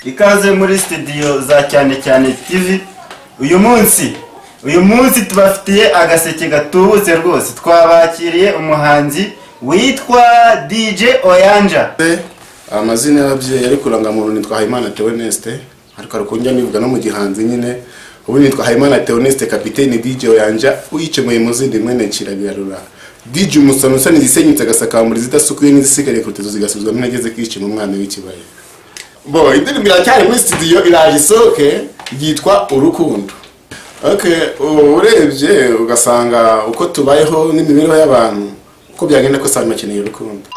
Ikaze muri studio za cyane cyane TV. Uyu munsi tubafitiye agaseke gatubutse rwose. Twabakiriye umuhanzi witwa DJ Oyanja. Amazina y'ababyeyi ari kuranga muntu nitwa Hayimana Theoneste, ariko arukunjya nivuga no mu gihanzi nyine. Ubu nitwa Hayimana Theoneste kapiteni DJ Oyanja, uyicemuye mu zindi mwene kirabirarura. DJ umusanusa nizisenyutse agasakambura zidasukuye n'izisigare kurutezo zigasubizwa n'ageze kwica mu mwana w'ikibaye. Bo indirimbo iracyari muri studio iraje isoke yitwa Urukundo. Urebye ugasanga uko tubayeho n'imibereho y'abantu uko byagenda ko saa makeneye urukundo.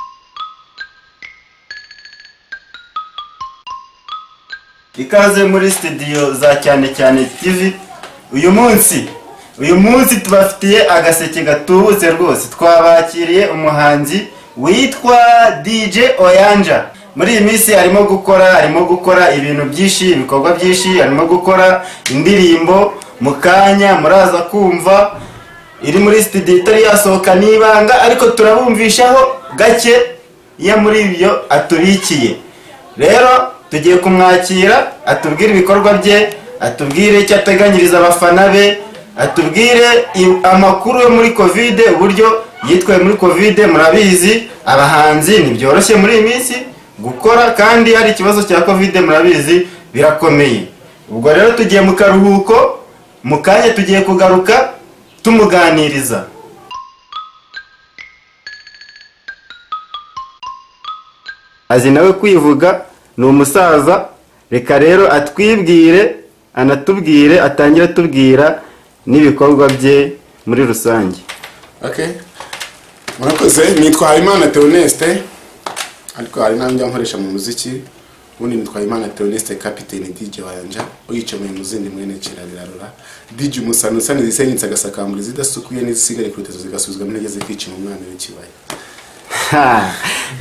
Ikaze muri studio za cyane cyane TV. Uyu munsi tubafitiye agaseke gatubutse rwose. Twabakiriye umuhanzi witwa DJ Oyanja. Muri iyi minsi arimo gukora ibintu byinshi, ibikorwa byinshi, arimo gukora indirimbo mukanya muraza kumva iri muri studio itari yasohoka nibanga, ariko turabumvishaho gake ya muri ibyo atubikiye. Rero tugiye kumwakira atubwire ibikorwa bye, atubwire icyo ateganyiriza abafana be, atubwire amakuru yo muri Covid, uburyo yitwaye muri Covid. Murabizi abahanzi ntibyoroshye muri iyi minsi gukora, kandi hari ikibazo cya Covid murabizi birakomeye. Ubwo rero tugiye mu karuhuko, mukanya tugiye kugaruka tumuganiriza. Azi nawe kwivuga, ni umusaza. Reka rero atwibwire, anatubwire, atangira tubwira n'ibikorwa bye muri rusange. Murakoze, nitwa Hayimana Theoneste, ariko hari n'abandi nkoresha mu muziki. Ubundi nitwa Hayimana Theoneste kapiteni DJ Oyanja, uyicemuye mu zindi mwene kirabirarura. DJ umusanusa nizisenyutse agasakambura zidasukuye n'izisigare kurutezo zigasubizwa n'ageze kwica mu mwana w'ikibaye.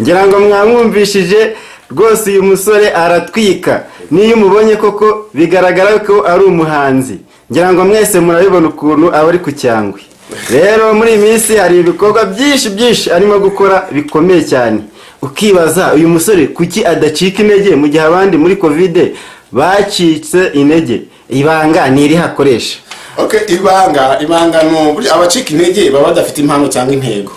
Ngira ngo mwamwumvishije rwose, uyu musore aratwika. Niyo umubonye koko bigaragara ko ari umuhanzi. Ngira ngo mwese murabibona ukuntu aba ari ku cyangwe. Rero muri iyi minsi hari ibikorwa byinshi arimo gukora bikomeye cyane. Ukibaza uyu musore kuki adacika intege mu gihe abandi muri Covid bacitse intege. Ibanga niri hakoresha. Ibanga no abacika intege baba badafite impano cyangwa intego.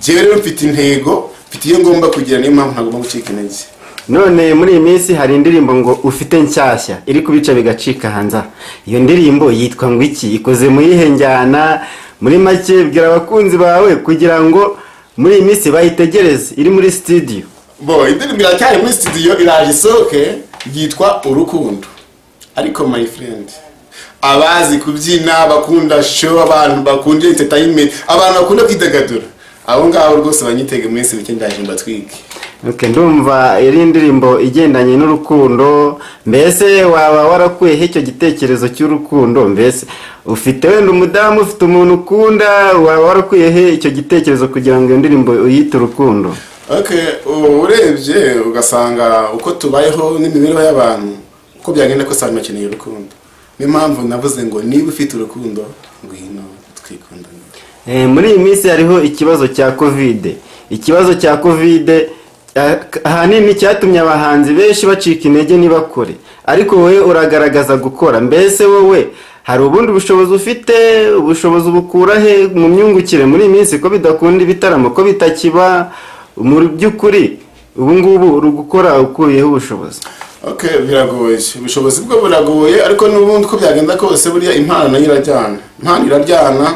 Jewe rero mfite intego, mfite iyo ngomba kugira, niyo mpamvu ntagomba gucika intege. None muri iyi minsi hari indirimbo ngo ufite nshyashya iri kubica bigacika hanze. Iyo ndirimbo yitwa ngo iki? Ikoze mu yihenjyana. Muri make bwira abakunzi bawe kugira ngo muri iyi minsi bayitegereze, iri muri studio. Bo indirimbo iracyari muri studio iraje isoke yitwa Urukundo. Ariko my friend, abazi kubyina, bakunda show, abantu bakunda entertainment, abantu bakunda kwidagadura, abo ngabo rwose banyitege muri minsi ndaje mbatwike. Ndumva iri ndirimbo igendanye n'urukundo. Mbese waba warakuye icyo gitekerezo cy'urukundo? Mbese ufite wenda umudamu, ufite umuntu ukunda, waba warakuye icyo gitekerezo kugira ngo iyo ndirimbo uyite Urukundo? Urebye ugasanga uko tubayeho n'imibereho y'abantu uko byagenda ko saa makeneye urukundo. Niyo mpamvu navuze ngo niba ufite urukundo ngwino twikundane. Muri iyi minsi hariho ikibazo cya Covid. Ikibazo cya Covid ahanini cyatumye abahanzi benshi bacika intege ntibakore, ariko wowe uragaragaza gukora. Mbese wowe hari ubundi bushobozi ufite? Ubushobozi bukura he mu myungukire muri iyi minsi ko bidakunda ibitaramo, ko bitakiba mu by'ukuri? Ubu ngubu uri gukora ukuyeho ubushobozi? Biragoye, ubushobozi bwo buragoye, ariko n'ubundi uko byagenda kose buriya impano irajyana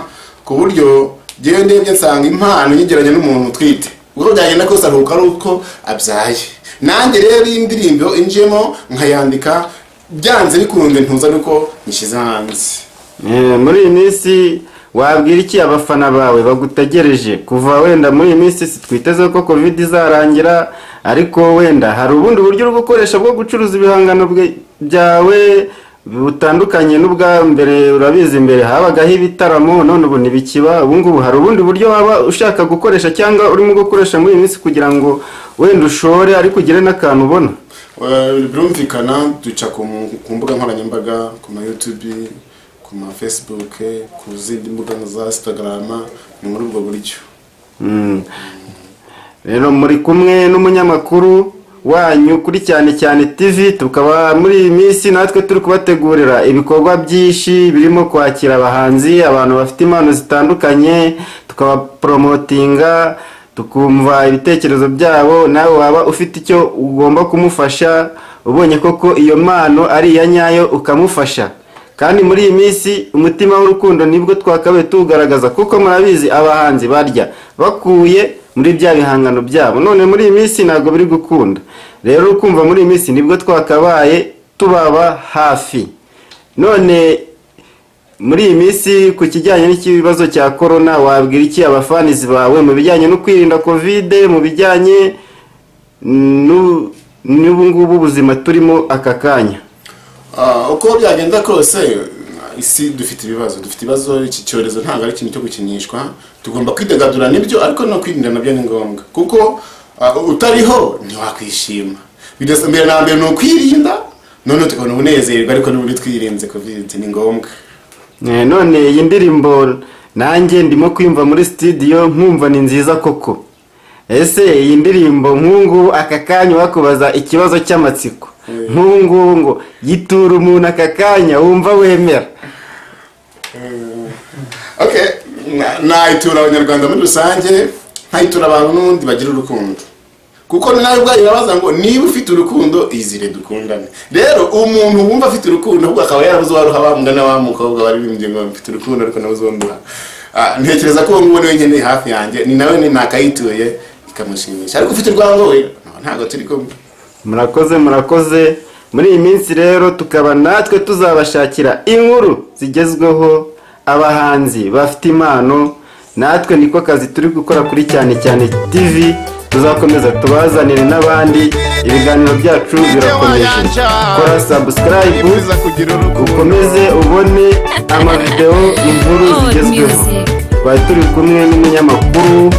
ku buryo jewe ndebye nsanga impano yigeranye n'umuntu utwite. Ubwo byagenda kose aruka ari uko abyaye. Nanjye rero indirimbo injemo nkayandika, byanze bikunze ntuza nuko nishize hanze. Muri iyi minsi wabwira iki abafana bawe bagutegereje? Kuva wenda muri iyi minsi twiteze ko Covid izarangira, ariko wenda hari ubundi buryo uri gukoresha bwo gucuruza ibihangano byawe butandukanye n'ubwa mbere. Urabizi mbere habagaho ibitaramo, none ubu ntibikiba. Ubu ngubu hari ubundi buryo waba ushaka gukoresha cyangwa urimo gukoresha muri iyi minsi kugira ngo wenda ushore ariko ugire n'akantu ubona? Birumvikana duca ku mbuga nkoranyambaga, ku ma YouTube, ku ma Facebook, ku zindi mbuga za Instagram, ni muri ubwo buryo. Rero muri kumwe n'umunyamakuru wanyu kuri cyane cyane TV. Tukaba muri iyi minsi natwe turi kubategurira ibikorwa byinshi birimo kwakira abahanzi, abantu bafite impano zitandukanye, tukaba promotinga, tukumva ibitekerezo byabo. Nawe waba ufite icyo ugomba kumufasha, ubonye koko iyo mpano ari iya nyayo, ukamufasha. Kandi muri iyi minsi umutima w'urukundo nibwo twakabaye tugaragaza, kuko murabizi abahanzi barya bakuye muri bya bihangano byabo. None muri iyi minsi ntabwo biri gukunda, rero ukumva muri iyi minsi nibwo twakabaye tubaba hafi. None muri iyi minsi ku kijyanye n'ikibazo cya corona, wabwira iki abafanizi bawe mu bijyanye no kwirinda covid, mu bijyanye n'ubu ngubu ubuzima turimo aka kanya? Uko byagenda kose isi dufite ibibazo. Iki cyorezo ntabwo ari ikintu cyo gukinishwa, tugomba kwidagadura nibyo, ariko no kwirinda nabyo ni ngombwa, kuko utariho ntiwakwishima. Mbere na mbere ni ukwirinda, none tukabona ubunezerwa, ariko n'ubundi twirinze covid ni ngombwa. None iyi ndirimbo nanjye ndimo kwimva muri studio, nkumva ni nziza koko. Ese iyi ndirimbo nkungu aka kanya wakubaza ikibazo cy'amatsiko, nkungu ngo yitura umuntu aka kanya, wumva wemera? Okay, nayitura abanyarwanda muri rusange, nkayitura abantu n'undi bagira urukundo, kuko nawe ubwayo babaza ngo niba ufite urukundo izire dukundane. Rero umuntu wumva afite urukundo ahubwo akaba yarabuze waruha bamugana wa mukobwa waririmbye ngo mfite urukundo ariko nabuze wonduha, ntekereza ko uwo niwe nkeneye hafi yanjye, ni nawe nakayituye ikamushimisha. Ariko ufite urwango we ntabwo turi kumwe. Murakoze. Muri iyi minsi rero tukaba natwe tuzabashakira inkuru zigezweho, abahanzi bafite impano. Natwe niko kazi turi gukora kuri cyane cyane TV. Tuzakomeza tubazanire n'abandi, ibiganiro byacu birakomeje. Kora subscribe ukomeze ubone amavideo, inkuru zigezweho. Twari turi kumwe n'umunyamakuru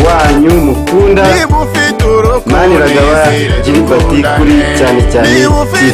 wanyu mukunda Maniragaba Gilbert kuri cyane cyane TV.